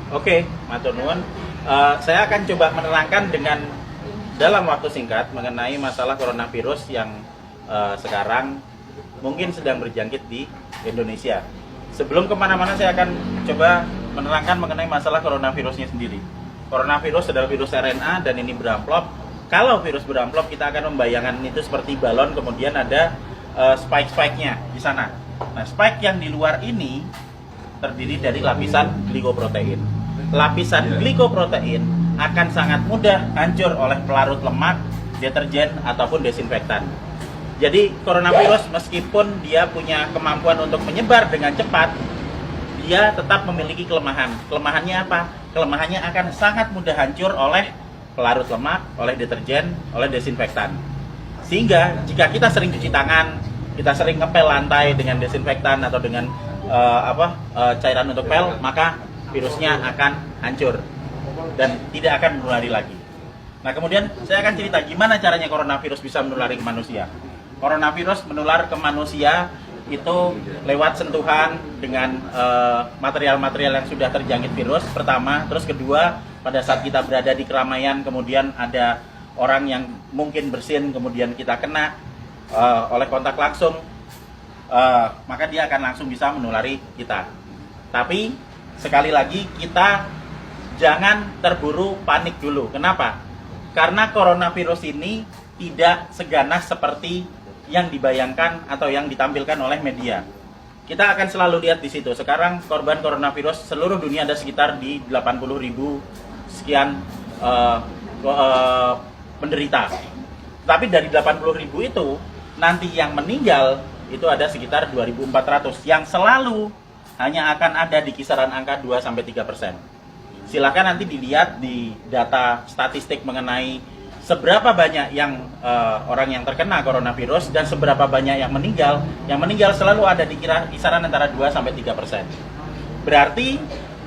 Oke, matur nuwun. Saya akan coba menerangkan dengan dalam waktu singkat mengenai masalah coronavirus yang sekarang mungkin sedang berjangkit di Indonesia. Sebelum kemana-mana saya akan coba menerangkan mengenai masalah coronavirusnya sendiri. Coronavirus adalah virus RNA dan ini beramplop. Kalau virus beramplop kita akan membayangkan itu seperti balon, kemudian ada spike-spike-nya di sana. Nah, spike yang di luar ini terdiri dari lapisan glikoprotein. Lapisan glikoprotein akan sangat mudah hancur oleh pelarut lemak, deterjen, ataupun desinfektan. Jadi coronavirus meskipun dia punya kemampuan untuk menyebar dengan cepat, dia tetap memiliki kelemahan. Kelemahannya apa? Kelemahannya akan sangat mudah hancur oleh pelarut lemak, oleh deterjen, oleh desinfektan. Sehingga jika kita sering cuci tangan, kita sering ngepel lantai dengan desinfektan atau dengan cairan untuk pel, maka virusnya akan hancur dan tidak akan menulari lagi. Nah, kemudian saya akan cerita gimana caranya coronavirus bisa menulari ke manusia. Coronavirus menular ke manusia itu lewat sentuhan dengan material-material yang sudah terjangkit virus pertama, terus kedua pada saat kita berada di keramaian, kemudian ada orang yang mungkin bersin, kemudian kita kena oleh kontak langsung, maka dia akan langsung bisa menulari kita. Tapi sekali lagi kita jangan terburu panik dulu. Kenapa? Karena coronavirus ini tidak seganas seperti yang dibayangkan atau yang ditampilkan oleh media. Kita akan selalu lihat di situ. Sekarang korban coronavirus seluruh dunia ada sekitar di 80.000 sekian penderita. Tapi dari 80.000 itu nanti yang meninggal itu ada sekitar 2.400 yang selalu hanya akan ada di kisaran angka 2-3%. Silakan nanti dilihat di data statistik mengenai seberapa banyak yang orang yang terkena coronavirus dan seberapa banyak yang meninggal. Yang meninggal selalu ada di kisaran antara 2-3%. Berarti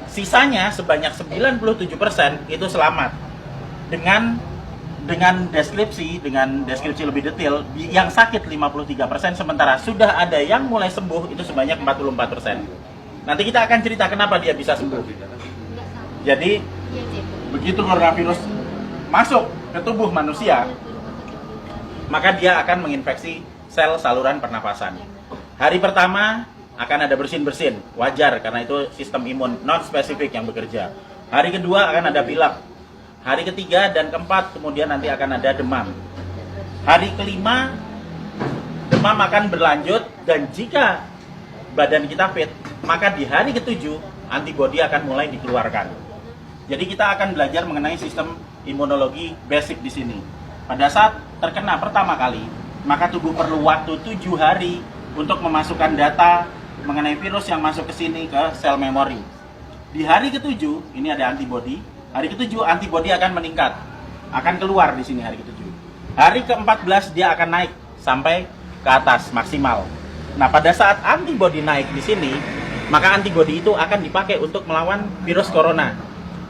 sisanya sebanyak 97% itu selamat. Dengan deskripsi lebih detail, yang sakit 53%, sementara sudah ada yang mulai sembuh itu sebanyak 44%. Nanti kita akan cerita kenapa dia bisa sembuh. Jadi begitu coronavirus masuk ke tubuh manusia, maka dia akan menginfeksi sel saluran pernapasan. Hari pertama akan ada bersin-bersin, wajar karena itu sistem imun non spesifik yang bekerja. Hari kedua akan ada pilek. Hari ketiga dan keempat kemudian nanti akan ada demam. Hari kelima demam akan berlanjut, dan jika badan kita fit, maka di hari ketujuh antibodi akan mulai dikeluarkan. Jadi kita akan belajar mengenai sistem imunologi basic di sini. Pada saat terkena pertama kali, maka tubuh perlu waktu 7 hari untuk memasukkan data mengenai virus yang masuk ke sini ke sel memori. Di hari ketujuh ini ada antibodi. Hari ketujuh antibodi akan meningkat, akan keluar di sini hari ketujuh. Hari ke-14 dia akan naik sampai ke atas maksimal. Nah, pada saat antibodi naik di sini, maka antibodi itu akan dipakai untuk melawan virus corona.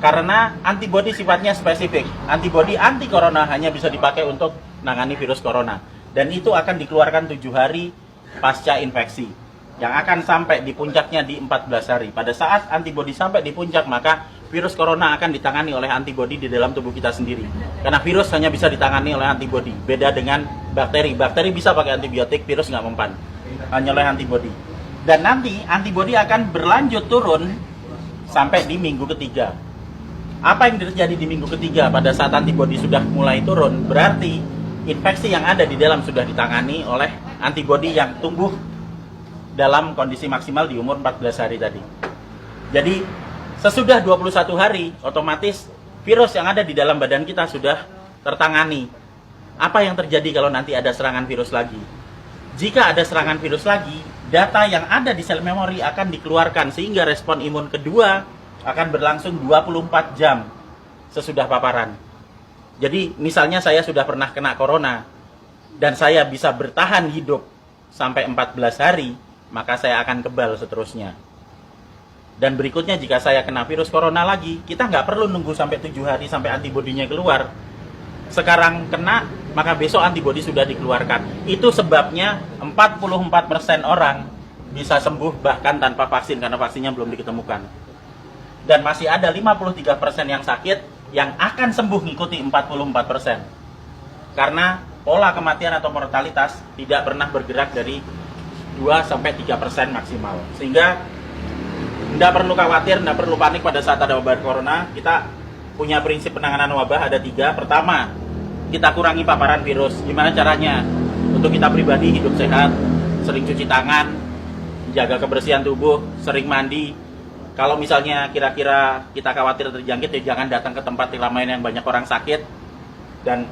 Karena antibodi sifatnya spesifik. Antibodi anti corona hanya bisa dipakai untuk menangani virus corona. Dan itu akan dikeluarkan 7 hari pasca infeksi. Yang akan sampai di puncaknya di 14 hari. Pada saat antibodi sampai di puncak, maka virus corona akan ditangani oleh antibodi di dalam tubuh kita sendiri. Karena virus hanya bisa ditangani oleh antibodi. Beda dengan bakteri. Bakteri bisa pakai antibiotik, virus nggak mempan. Hanya oleh antibodi. Dan nanti antibodi akan berlanjut turun sampai di minggu ketiga. Apa yang terjadi di minggu ketiga pada saat antibodi sudah mulai turun? Berarti infeksi yang ada di dalam sudah ditangani oleh antibodi yang tumbuh dalam kondisi maksimal di umur 14 hari tadi. Jadi sesudah 21 hari, otomatis virus yang ada di dalam badan kita sudah tertangani. Apa yang terjadi kalau nanti ada serangan virus lagi? Jika ada serangan virus lagi, data yang ada di sel memori akan dikeluarkan sehingga respon imun kedua akan berlangsung 24 jam sesudah paparan. Jadi misalnya saya sudah pernah kena corona dan saya bisa bertahan hidup sampai 14 hari, maka saya akan kebal seterusnya. Dan berikutnya jika saya kena virus corona lagi, kita nggak perlu nunggu sampai 7 hari sampai antibodinya keluar. Sekarang kena, maka besok antibodi sudah dikeluarkan. Itu sebabnya 44% orang bisa sembuh bahkan tanpa vaksin karena vaksinnya belum ditemukan. Dan masih ada 53% yang sakit yang akan sembuh ngikuti 44%. Karena pola kematian atau mortalitas tidak pernah bergerak dari 2-3% maksimal. Sehingga tidak perlu khawatir, tidak perlu panik pada saat ada wabah corona. Kita punya prinsip penanganan wabah ada 3. Pertama, kita kurangi paparan virus. Gimana caranya? Untuk kita pribadi hidup sehat, sering cuci tangan, jaga kebersihan tubuh, sering mandi. Kalau misalnya kira-kira kita khawatir terjangkit, ya jangan datang ke tempat keramaian yang banyak orang sakit. Dan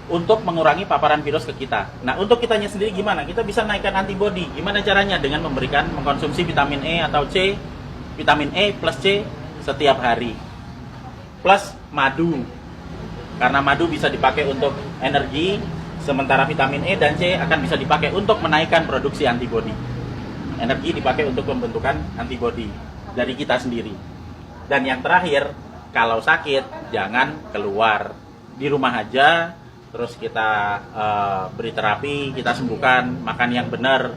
untuk mengurangi paparan virus ke kita. Nah, untuk kitanya sendiri gimana? Kita bisa naikkan antibodi. Gimana caranya? Dengan mengkonsumsi vitamin E atau C, vitamin E plus C setiap hari. Plus madu. Karena madu bisa dipakai untuk energi, sementara vitamin E dan C akan bisa dipakai untuk menaikkan produksi antibodi. Energi dipakai untuk pembentukan antibodi dari kita sendiri. Dan yang terakhir, kalau sakit jangan keluar, di rumah aja. Terus kita beri terapi, kita sembuhkan, makan yang benar,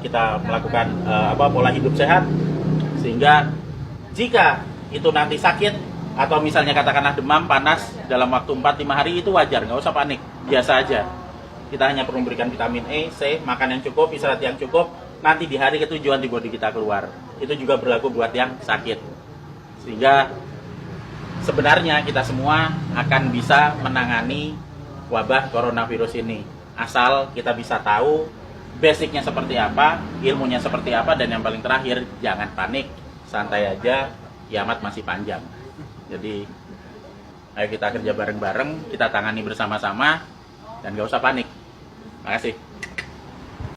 kita melakukan pola hidup sehat, sehingga jika itu nanti sakit atau misalnya katakanlah demam, panas dalam waktu 4-5 hari itu wajar, nggak usah panik, biasa aja. Kita hanya perlu memberikan vitamin E, C, makan yang cukup, istirahat yang cukup, nanti di hari ketujuh antibodi kita keluar. Itu juga berlaku buat yang sakit. Sehingga sebenarnya kita semua akan bisa menangani wabah coronavirus ini, asal kita bisa tahu basicnya seperti apa, ilmunya seperti apa, dan yang paling terakhir jangan panik, santai aja, kiamat masih panjang. Jadi ayo kita kerja bareng-bareng, kita tangani bersama-sama, dan gak usah panik. Terima kasih.